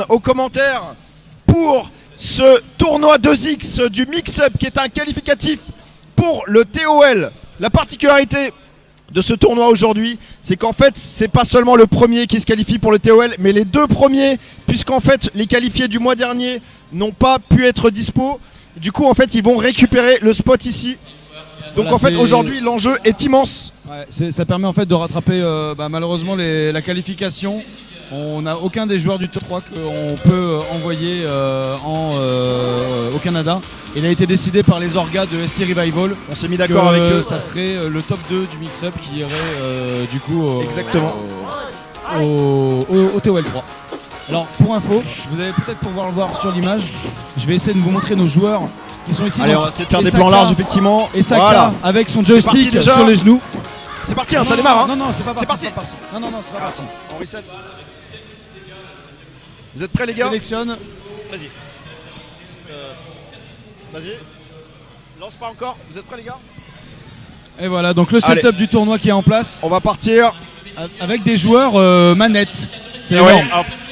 aux commentaires pour ce tournoi 2X du Mix-Up qui est un qualificatif pour le TOL. La particularité de ce tournoi aujourd'hui, c'est qu'en fait, c'est pas seulement le premier qui se qualifie pour le TOL, mais les deux premiers, puisqu'en fait, les qualifiés du mois dernier n'ont pas pu être dispo. Du coup, en fait, ils vont récupérer le spot ici. Donc voilà, en fait, aujourd'hui, l'enjeu est immense. Ouais, ça permet en fait de rattraper malheureusement la qualification. On n'a aucun des joueurs du top 3 qu'on peut envoyer au Canada. Il a été décidé par les orgas de ST Revival. On s'est mis d'accord avec eux. Ça serait le top 2 du mix-up qui irait du coup exactement au TOL 3. Alors pour info, vous allez peut-être pouvoir le voir sur l'image. Je vais essayer de vous montrer nos joueurs qui sont ici. Allez, on va essayer de faire des plans larges effectivement. Et Saka voilà, avec son joystick sur les genoux. C'est parti, hein, ça démarre. Non, non, c'est pas parti. Non, c'est pas parti. On reset. Vous êtes prêts les gars? Sélectionne. Vas-y. Vas-y. Lance pas encore. Vous êtes prêts les gars? Et voilà, donc le setup du tournoi qui est en place. On va partir. Avec des joueurs manettes. C'est énorme.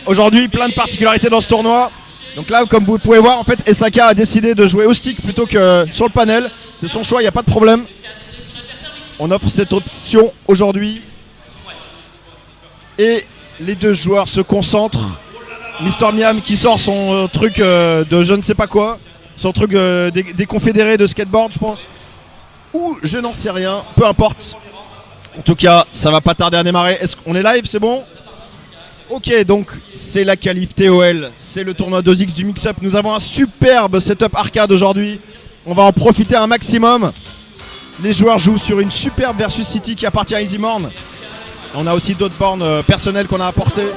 Aujourd'hui, plein de particularités dans ce tournoi. Donc là, comme vous pouvez voir, en fait, Esaka a décidé de jouer au stick plutôt que sur le panel. C'est son choix, il n'y a pas de problème. On offre cette option aujourd'hui. Et les deux joueurs se concentrent. Mister Miam qui sort son truc de je ne sais pas quoi. Son truc des confédérés de skateboard, je pense. Ou je n'en sais rien, peu importe. En tout cas, ça va pas tarder à démarrer. Est-ce qu'on est live, c'est bon? Ok, donc c'est la qualif TOL, c'est le tournoi 2X du Mix-Up. Nous avons un superbe setup arcade aujourd'hui. On va en profiter un maximum. Les joueurs jouent sur une superbe Versus City qui appartient à EasyMorn. On a aussi d'autres bornes personnelles qu'on a apportées.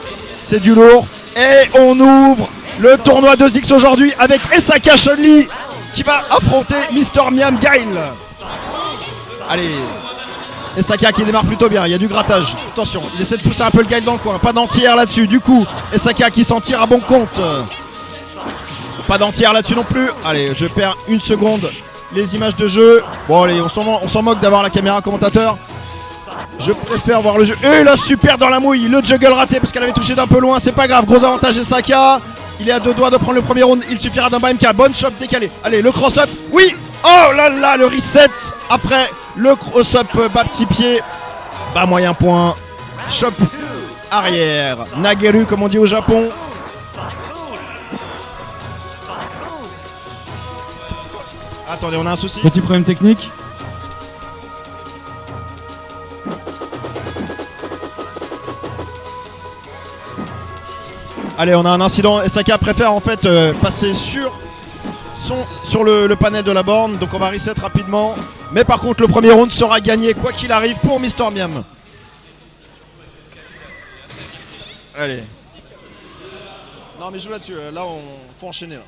C'est du lourd. Et on ouvre le tournoi 2X aujourd'hui avec Esaka Chun-Li qui va affronter Mister Miam Gail. Allez, Esaka qui démarre plutôt bien, il y a du grattage. Attention, il essaie de pousser un peu le Gail dans le coin. Pas d'entière là-dessus. Du coup, Esaka qui s'en tire à bon compte. Pas d'entière là-dessus non plus. Allez, je perds une seconde. Les images de jeu. Bon allez, on s'en moque d'avoir la caméra commentateur. Je préfère voir le jeu. Et là, super dans la mouille. Le juggle raté parce qu'elle avait touché d'un peu loin. C'est pas grave. Gros avantage Esaka. Il est à deux doigts de prendre le premier round. Il suffira d'un bas MK. Bonne shot décalée. Allez, le cross-up. Oui. Oh là là, le reset. Après le cross-up bas petit pied. Bas moyen point. Chop arrière. Nageru comme on dit au Japon. Attendez, on a un souci. Petit problème technique. Allez, on a un incident. Esaka préfère en fait passer sur le panel de la borne. Donc on va reset rapidement. Mais par contre, le premier round sera gagné quoi qu'il arrive pour Mister Miam. Allez. Non mais joue là-dessus. Là, on faut enchaîner. Là.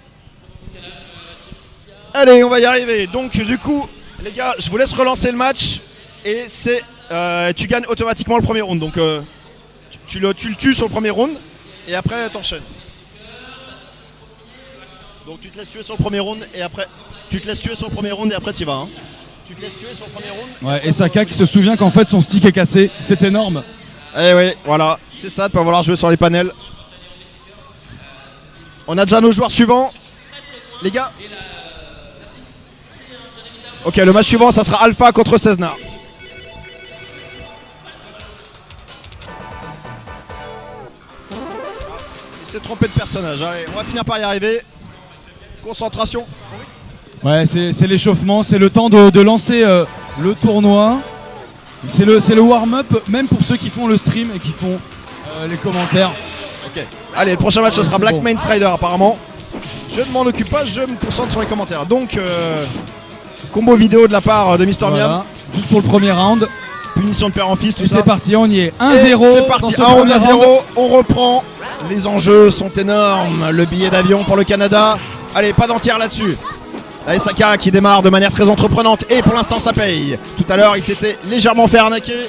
Allez, on va y arriver. Donc du coup, les gars, je vous laisse relancer le match. Et c'est tu gagnes automatiquement le premier round. Donc tu le tues sur le premier round. Et après t'enchaînes. Donc tu te laisses tuer sur le premier round et après tu te laisses tuer sur le premier round et après t'y vas. Hein. Tu te laisses tuer sur le premier round. Ouais, et Saka qui se souvient qu'en fait son stick est cassé, c'est énorme. Eh oui, voilà, c'est ça de pas vouloir jouer sur les panels. On a déjà nos joueurs suivants. Les gars. Ok, le match suivant ça sera Alpha contre Cesnar. C'est trompé de personnage. Allez, on va finir par y arriver. Concentration. Ouais, c'est l'échauffement, c'est le temps de lancer le tournoi. C'est le warm-up, même pour ceux qui font le stream et qui font les commentaires. Ok. Allez, le prochain match ce sera Black Main Strider apparemment. Je ne m'en occupe pas, je me concentre sur les commentaires. Donc, combo vidéo de la part de Mister Miam. Juste pour le premier round. Punition de père en fils, tout ça. C'est parti, on y est. 1-0. C'est parti, 1-0. On reprend. Les enjeux sont énormes. Le billet d'avion pour le Canada. Allez, pas d'entière là-dessus. Esaka qui démarre de manière très entreprenante. Et pour l'instant, ça paye. Tout à l'heure, il s'était légèrement fait arnaquer.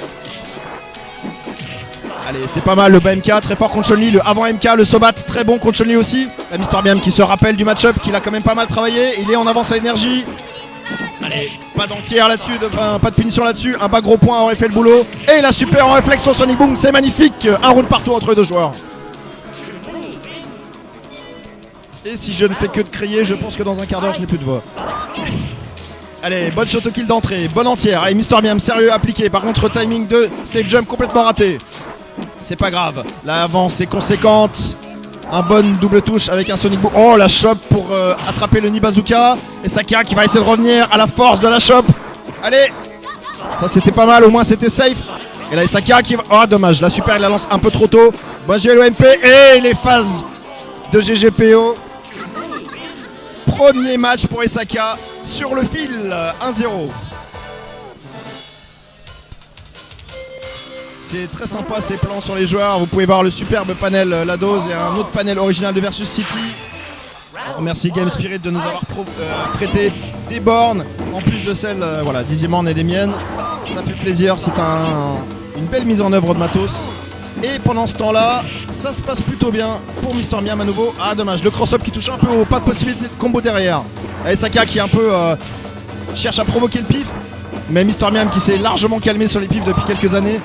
Allez, c'est pas mal le bas MK. Très fort contre Chun-Li. Le avant MK, le Sobat, très bon contre Chun-Li aussi. Mister Miam qui se rappelle du match-up, qu'il a quand même pas mal travaillé. Il est en avance à l'énergie. Allez, pas d'entière là-dessus, pas de punition là-dessus. Un bas gros point aurait fait le boulot. Et la super en réflexion Sonic Boom, c'est magnifique. Un round partout entre les deux joueurs. Et si je ne fais que de crier, je pense que dans un quart d'heure, je n'ai plus de voix. Allez, bonne shoto kill d'entrée, bonne entière. Allez, Mister Miam, sérieux, appliqué. Par contre, timing de safe jump complètement raté. C'est pas grave. L'avance est conséquente. Un bon double touche avec un Sonic Boom. Oh, la chope pour attraper le Nibazooka. Et Sakya qui va essayer de revenir à la force de la chope. Allez. Ça, c'était pas mal. Au moins, c'était safe. Et là, Sakya qui va... Oh, dommage. La super, il la lance un peu trop tôt. Bon, j'ai l'OMP. Et les phases de GGPO. Premier match pour Esaka sur le fil, 1-0. C'est très sympa ces plans sur les joueurs. Vous pouvez voir le superbe panel La Dose et un autre panel original de Versus City. On remercie Game Spirit de nous avoir prêté des bornes, en plus de celles, voilà, des bornes et des miennes. Ça fait plaisir, c'est une belle mise en œuvre de matos. Et pendant ce temps-là, ça se passe plutôt bien pour Mister Miam à nouveau. Ah, dommage, le cross-up qui touche un peu haut, pas de possibilité de combo derrière. Et Saka qui un peu cherche à provoquer le pif. Mais Mister Miam qui s'est largement calmé sur les pifs depuis quelques années.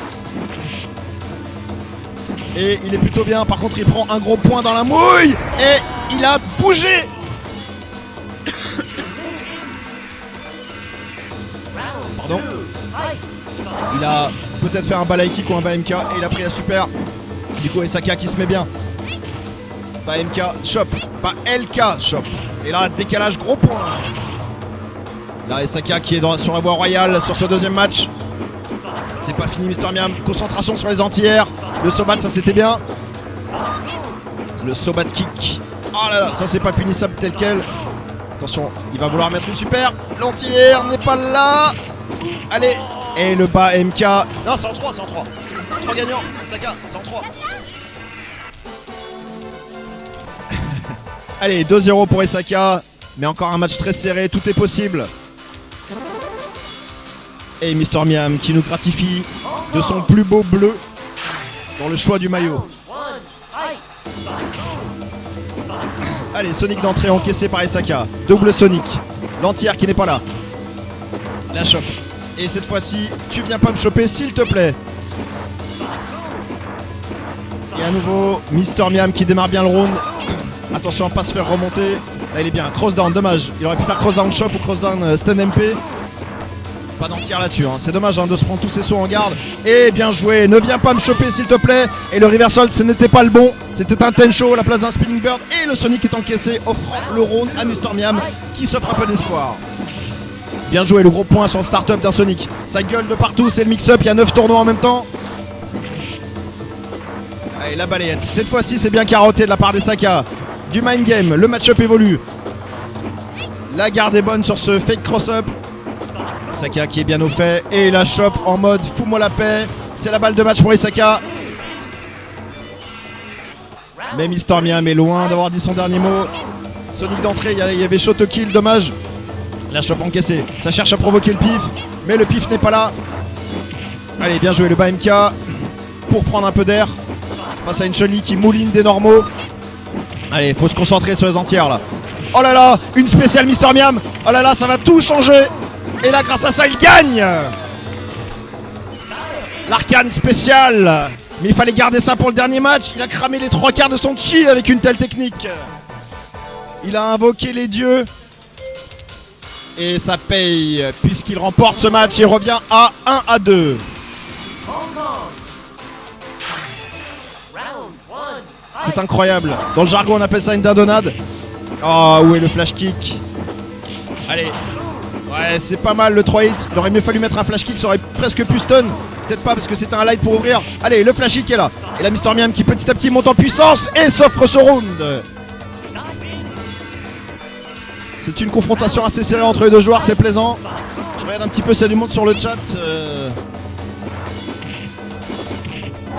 Et il est plutôt bien, par contre il prend un gros point dans la mouille. Et il a bougé. Pardon. Il a peut-être fait un balai kick ou un BMK et il a pris la super. Du coup Esaka qui se met bien. BMK chop, pas LK chop. Et là décalage gros point. Là Esaka qui est sur la voie royale sur ce deuxième match. C'est pas fini Mister Miam. Concentration sur les entières. Le sobat ça c'était bien. Le sobat kick. Oh là là, ça c'est pas punissable tel quel. Attention, il va vouloir mettre une super. L'entière n'est pas là. Allez. Et le bas MK. Non, c'est en 3, c'est en 3. C'est en 3 gagnants. Saka, c'est en 3. Allez, 2-0 pour Esaka. Mais encore un match très serré. Tout est possible. Et Mister Miam qui nous gratifie de son plus beau bleu dans le choix du maillot. Allez, Sonic d'entrée encaissé par Esaka. Double Sonic. L'entière qui n'est pas là. La chope. Et cette fois-ci, tu viens pas me choper s'il te plaît. Et à nouveau, Mister Miam qui démarre bien le round. Attention à ne pas se faire remonter. Là il est bien, cross down, dommage. Il aurait pu faire cross down chop ou cross down stand MP. Pas d'entière là-dessus, hein. C'est dommage de se prendre tous ses sauts en garde. Et bien joué, ne viens pas me choper s'il te plaît. Et le reversal ce n'était pas le bon. C'était un Tencho à la place d'un Spinning Bird. Et le Sonic est encaissé, offrant le round à Mister Miam qui s'offre un peu d'espoir. Bien joué, le gros point sur le start-up d'un Sonic. Ça gueule de partout, c'est le mix-up, il y a 9 tournois en même temps. Allez, la balayette. Cette fois-ci, c'est bien carotté de la part des Saka. Du mind game, le match-up évolue. La garde est bonne sur ce fake cross-up. Saka qui est bien au fait. Et la chope en mode fous-moi la paix. C'est la balle de match pour les Saka. Mais Mister Miam est loin d'avoir dit son dernier mot. Sonic d'entrée, il y avait shot kill, dommage. La chope encaissée, ça cherche à provoquer le pif, mais le pif n'est pas là. Allez, bien joué le bas MK pour prendre un peu d'air face à une Chun-Li qui mouline des normaux. Allez, faut se concentrer sur les entières là. Oh là là, une spéciale Mister Miam. Oh là là, ça va tout changer. Et là, grâce à ça, il gagne. L'arcane spéciale. Mais il fallait garder ça pour le dernier match. Il a cramé les 3/4 de son chi avec une telle technique. Il a invoqué les dieux. Et ça paye puisqu'il remporte ce match et revient à 1-2. C'est incroyable. Dans le jargon on appelle ça une dindonade. Oh, où est le flash kick? Allez. Ouais, c'est pas mal le 3 hits. Il aurait mieux fallu mettre un flash kick, ça aurait presque pu stun. Peut-être pas parce que c'était un light pour ouvrir. Allez, le flash kick est là. Et là Mister Miam qui petit à petit monte en puissance et s'offre ce round. C'est une confrontation assez serrée entre les deux joueurs, c'est plaisant. Je regarde un petit peu s'il y a du monde sur le chat.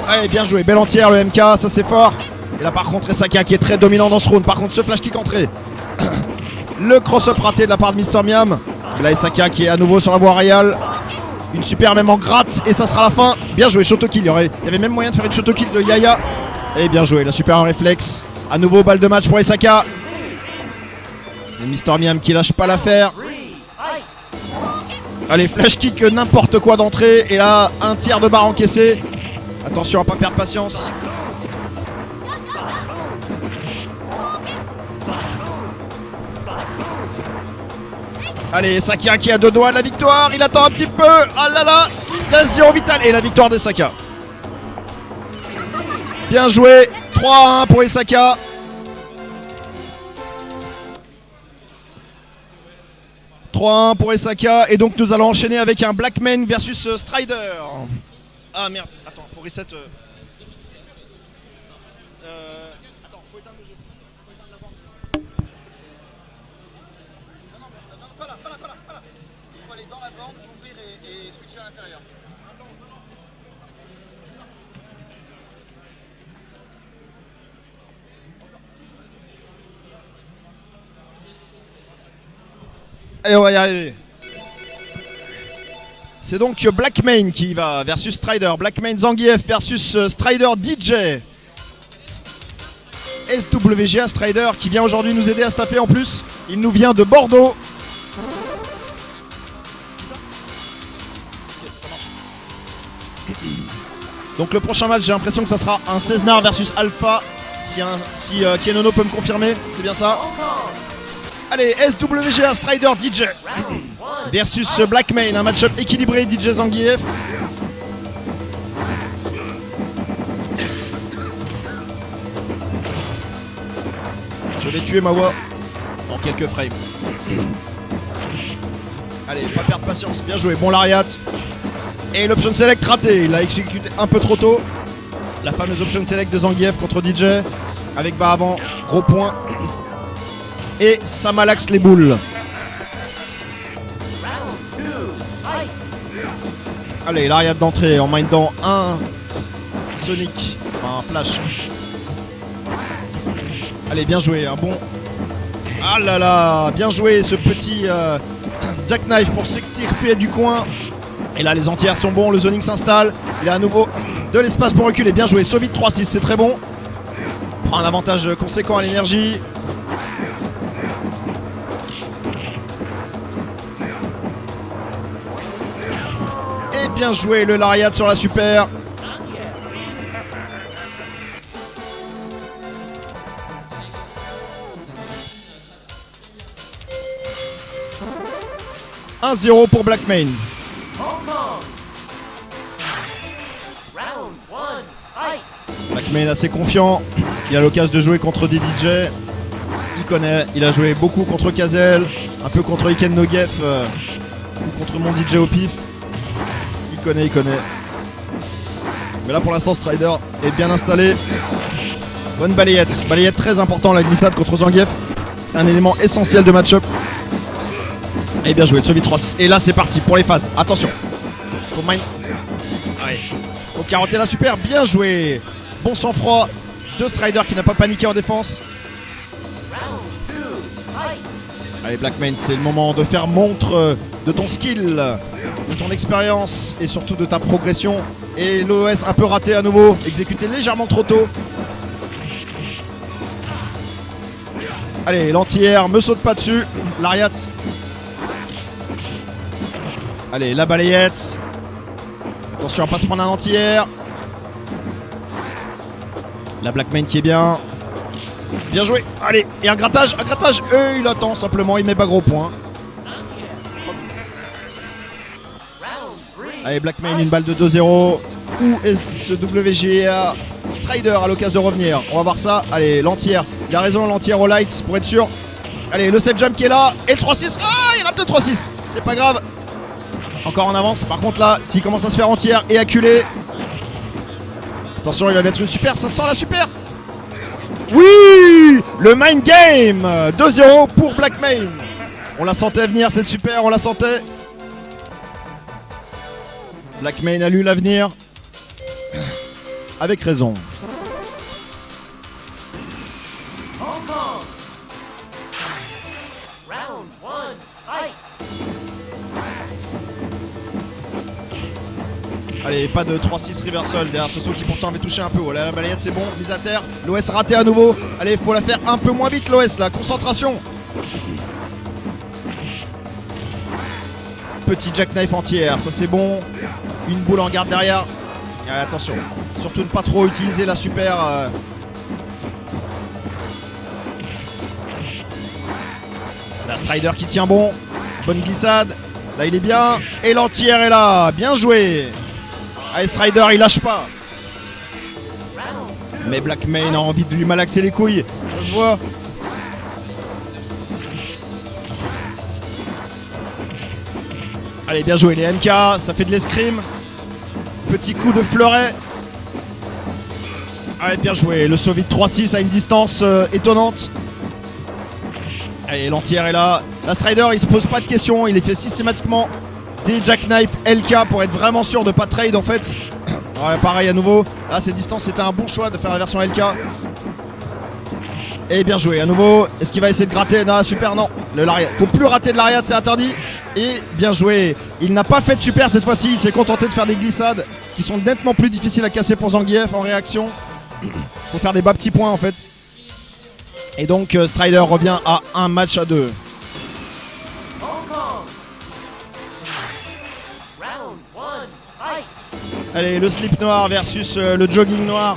Allez, bien joué, belle entière le MK, ça c'est fort. Et là par contre Esaka qui est très dominant dans ce round. Par contre ce flash kick entré. Le cross-up raté de la part de Mister Miam. Et là Esaka qui est à nouveau sur la voie royale. Une super même en gratte et ça sera la fin. Bien joué, shoto kill, il y avait même moyen de faire une shoto kill de Yaya. Et bien joué, la super en réflexe. À nouveau balle de match pour Esaka. Et Mister Miam qui lâche pas l'affaire. Allez, flash kick n'importe quoi d'entrée. Et là, un tiers de barre encaissé. Attention à pas perdre patience. Allez, Saka qui a 2 doigts de la victoire. Il attend un petit peu. Ah là là. Il a 0 vital. Et la victoire des Saka. Bien joué. 3-1 pour Isaka. Pour Isaka. Et donc nous allons enchaîner avec un Blackman versus Strider. Ah merde. Attends, faut reset. Attends, faut éteindre le jeu. Faut éteindre la borne. Pas là. Il faut aller dans la borne, ouvrir et switcher à l'intérieur. Allez, on va y arriver. C'est donc Blackman qui va versus Strider. Blackman Zangief versus Strider DJ. SWGA Strider qui vient aujourd'hui nous aider à staffer en plus. Il nous vient de Bordeaux. Donc le prochain match, j'ai l'impression que ça sera un Cesnar versus Alpha. Si Kienono peut me confirmer, c'est bien ça. Allez, SWGA Strider DJ versus Blackman, un match-up équilibré DJ Zangief. Je vais tuer ma voix en quelques frames. Allez, pas perdre patience, bien joué, bon lariat. Et l'option select raté, il l'a exécuté un peu trop tôt. La fameuse option select de Zangief contre DJ. Avec bas avant, gros point. Et ça malaxe les boules. Allez, l'ariat d'entrée en mindant un Sonic, enfin un flash. Allez, bien joué, un bon. Ah là là, bien joué ce petit jackknife pour s'extirper du coin. Et là, les entières sont bons, le zoning s'installe. Il a à nouveau de l'espace pour reculer. Bien joué, Sovit 3-6, c'est très bon. Prend un avantage conséquent à l'énergie. Et bien joué le lariat sur la super. « 1-0 pour Blackman. Blackman assez confiant. Il a l'occasion de jouer contre des DJ. Il connaît. Il a joué beaucoup contre Kazel, un peu contre Iken Nogef ou contre mon DJ au pif. Il connaît. Mais là pour l'instant Strider est bien installé. Bonne balayette. Balayette très important, la glissade contre Zangief. Un élément essentiel de match-up. Et bien joué, Soviet 3. Et là c'est parti pour les phases. Attention. Faut mine. Ouais. Faut carotter la super. Bien joué. Bon sang-froid de Strider qui n'a pas paniqué en défense. Allez Blackman, c'est le moment de faire montre de ton skill, de ton expérience et surtout de ta progression. Et l'OS un peu raté à nouveau, exécuté légèrement trop tôt. Allez, l'anti-air, me saute pas dessus. Lariat. Allez, la balayette. Attention à pas se prendre un anti-air. La Blackman qui est bien. Bien joué. Allez, et un grattage. Et il attend simplement, il met pas gros point. Allez, Blackman, une balle de 2-0. Ou SWGA Strider à l'occasion de revenir. On va voir ça. Allez, l'entière. Il a raison, l'entière au light pour être sûr. Allez, le safe jump qui est là. Et le 3-6. Ah, il rate le 3-6. C'est pas grave. Encore en avance. Par contre, là, s'il commence à se faire entière et acculé. Attention, il va mettre une super. Ça sent la super. Oui, le mind game. 2-0 pour Blackman. On la sentait venir cette super, on la sentait. Blackman a lu l'avenir. Avec raison. Allez, pas de 3-6 reversal derrière Soso qui pourtant avait touché un peu. Oh là, la balayette c'est bon, mise à terre. L'OS raté à nouveau. Allez, il faut la faire un peu moins vite l'OS là, concentration. Petit jackknife entière, ça c'est bon. Une boule en garde derrière. Allez, attention, surtout ne pas trop utiliser la super. La Strider qui tient bon. Bonne glissade. Là il est bien. Et l'entière est là. Bien joué. Allez, Strider il lâche pas. Mais Blackmane a envie de lui malaxer les couilles. Ça se voit. Allez, bien joué les NK. Ça fait de l'escrime. Petit coup de fleuret. Allez, bien joué. Le saut vite 3-6 à une distance étonnante. Allez, l'entière est là. La Strider, il se pose pas de questions. Il les fait systématiquement des jackknife LK pour être vraiment sûr de pas trade en fait. Voilà, pareil à nouveau. Là, cette distance, c'était un bon choix de faire la version LK. Et bien joué à nouveau. Est-ce qu'il va essayer de gratter? Non, super, non. Le lariat. Faut plus rater de lariat, c'est interdit. Et bien joué. Il n'a pas fait de super cette fois-ci. Il s'est contenté de faire des glissades qui sont nettement plus difficiles à casser pour Zangief en réaction. Faut faire des bas petits points en fait. Et donc Strider revient à un match à 2. Allez, le slip noir versus le jogging noir.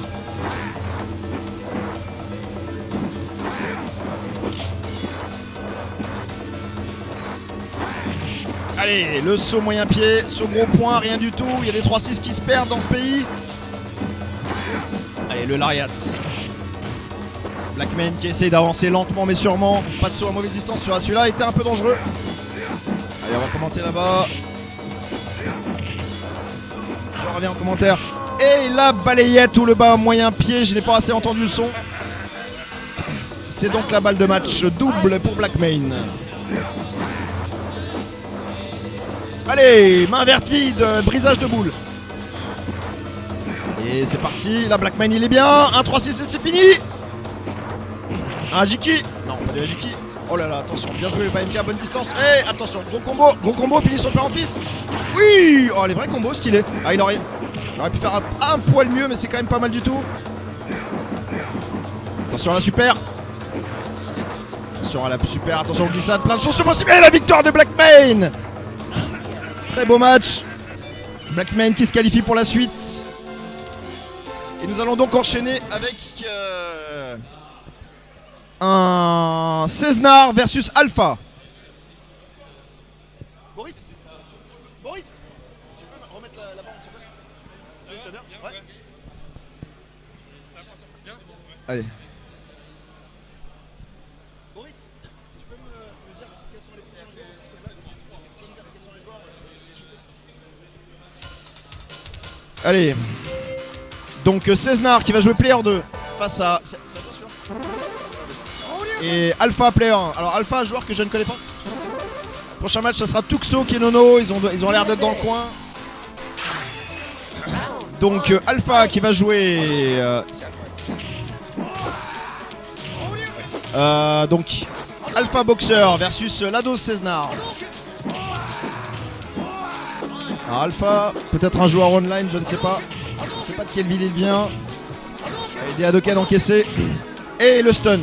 Allez, le saut moyen pied, saut gros point, rien du tout. Il y a des 3-6 qui se perdent dans ce pays. Allez, le lariat. Blackmane qui essaye d'avancer lentement mais sûrement. Pas de saut à mauvaise distance sur celui-là, était un peu dangereux. Allez, on va commenter là-bas. Je reviens en commentaire. Et la balayette ou le bas moyen pied, je n'ai pas assez entendu le son. C'est donc la balle de match double pour Blackmane. Allez, main verte vide, brisage de boule. Et c'est parti, la Blackmane il est bien. 1-3-6 et c'est fini. Un Jiki. Non, pas de Jiki. Oh là là, attention, bien joué BMK, bonne distance. Et attention, gros combo, pili son père en fils. Oui. Oh, les vrais combos, stylés. Ah, il aurait pu faire un poil mieux, mais c'est quand même pas mal du tout. Attention à la super. Attention à la super, attention au glissade, plein de choses possibles. Et la victoire de Blackmane. Très beau match. Blackmane qui se qualifie pour la suite. Et nous allons donc enchaîner avec un Cesnar versus Alpha. Boris, tu peux remettre la bande s'il te plaît? Ouais. Allez. Boris, tu peux me dire quels sont les prochains joueurs s'il te plaît? Tu peux me dire quels sont les joueurs? Allez. Donc Cesnar qui va jouer player 2 face à... C'est bien sûr. Et Alpha player 1. Alors Alpha, un joueur que je ne connais pas. Prochain match, ça sera Tuxo qui est Nono. Ils ont l'air d'être dans le coin. Donc Alpha qui va jouer... donc Alpha Boxer versus Lado Cesnar. Alors Alpha, peut-être un joueur online, je ne sais pas. Je ne sais pas de quelle ville il vient. Allez, des Hadoken encaissés. Et le stun.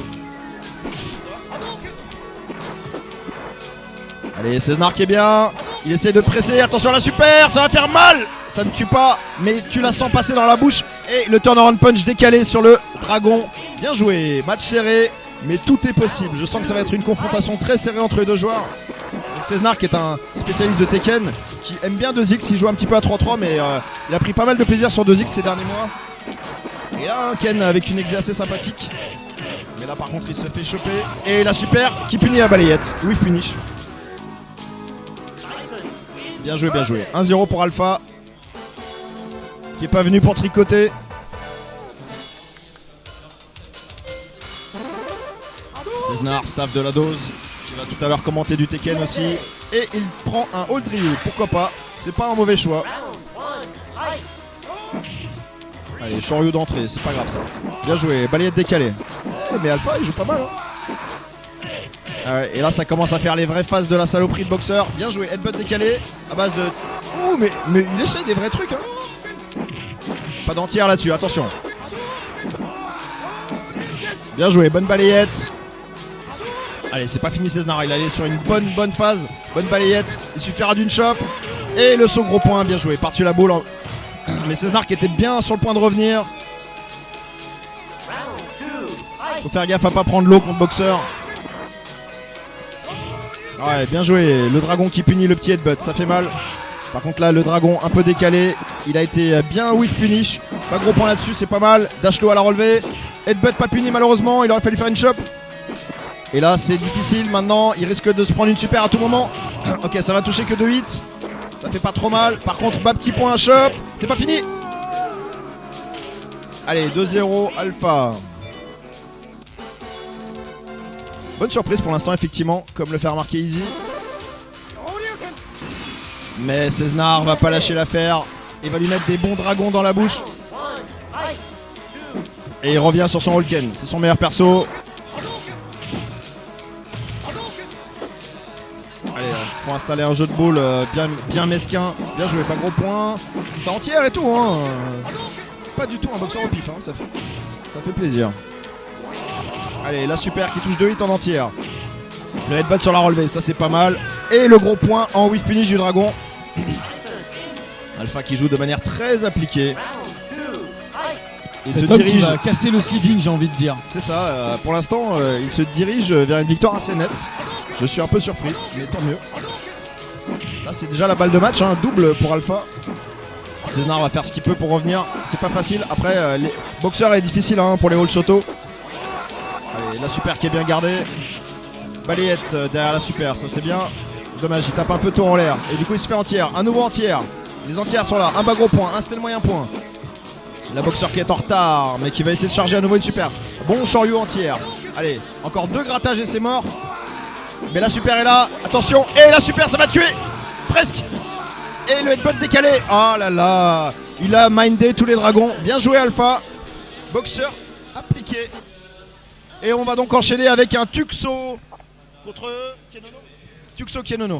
Allez, Cesnar qui est bien. Il essaie de presser. Attention à la super. Ça va faire mal. Ça ne tue pas, mais tu la sens passer dans la bouche. Et le turnaround punch décalé sur le dragon. Bien joué. Match serré, mais tout est possible. Je sens que ça va être une confrontation très serrée entre les deux joueurs. Donc Cesnar qui est un spécialiste de Tekken, qui aime bien 2X, il joue un petit peu à 3-3, mais il a pris pas mal de plaisir sur 2X ces derniers mois. Et là, un Ken avec une exé assez sympathique. Mais là, par contre, il se fait choper. Et la super qui punit la balayette. Oui, finish. Bien joué, bien joué. 1-0 pour Alpha, qui est pas venu pour tricoter. Cesnar, staff de la dose, qui va tout à l'heure commenter du Tekken aussi. Et il prend un hold Ryu, pourquoi pas. C'est pas un mauvais choix. Allez, Shoryu d'entrée, c'est pas grave ça. Bien joué, balayette décalée. Mais Alpha, il joue pas mal. Hein. Ah ouais, et là, ça commence à faire les vraies phases de la saloperie de boxeur. Bien joué, headbutt décalé à base de... Ouh, mais il essaie des vrais trucs. Hein. Pas d'entière là-dessus, attention. Bien joué, bonne balayette. Allez, c'est pas fini Cesnar, il allait sur une bonne phase. Bonne balayette, il suffira d'une chope. Et le saut gros point, bien joué, par-dessus la boule. Mais Cesnar qui était bien sur le point de revenir. Faut faire gaffe à pas prendre l'eau contre boxeur. Ouais, bien joué. Le dragon qui punit le petit headbutt, ça fait mal. Par contre là, le dragon un peu décalé. Il a été bien whiff punish. Pas gros point là-dessus, c'est pas mal. Dash low à la relevée. Headbutt pas puni malheureusement. Il aurait fallu faire une chop. Et là, c'est difficile. Maintenant, il risque de se prendre une super à tout moment. Ok, ça va toucher que 2 hits. Ça fait pas trop mal. Par contre, bas petit point à chop. C'est pas fini. Allez, 2-0 Alpha. Bonne surprise pour l'instant, effectivement, comme le fait remarquer Easy. Mais Cesnar va pas lâcher l'affaire. Il va lui mettre des bons dragons dans la bouche. Et il revient sur son Holken. C'est son meilleur perso. Allez, faut installer un jeu de ball bien mesquin. Bien joué, pas gros point. Ça entière et tout, hein. Pas du tout un boxeur au pif, hein. Ça fait plaisir. Allez, la super qui touche 2 hits en entière. Le headbutt sur la relevée, ça c'est pas mal. Et le gros point en whiff finish du dragon. Alpha qui joue de manière très appliquée. Cet homme qui va casser le seeding, j'ai envie de dire. C'est ça, pour l'instant il se dirige vers une victoire assez nette. Je suis un peu surpris, mais tant mieux. Là c'est déjà la balle de match, hein, double pour Alpha. Cesnar va faire ce qu'il peut pour revenir. C'est pas facile, après les boxeurs est difficile hein, pour les hold shoto. Allez, la super qui est bien gardée. Balayette derrière la super, ça c'est bien. Dommage, il tape un peu tôt en l'air. Et du coup il se fait entière, un nouveau entière. Les entières sont là, un bas gros point, un steal moyen point. La boxeur qui est en retard, mais qui va essayer de charger à nouveau une super. Bon Shoryu entière. Allez, encore 2 grattages et c'est mort. Mais la super est là, attention. Et la super, ça va tuer. Presque. Et le headbutt décalé. Oh là là. Il a mindé tous les dragons. Bien joué Alpha. Boxeur appliqué. Et on va donc enchaîner avec un Tuxo contre Kenono. Tuxo Kenono.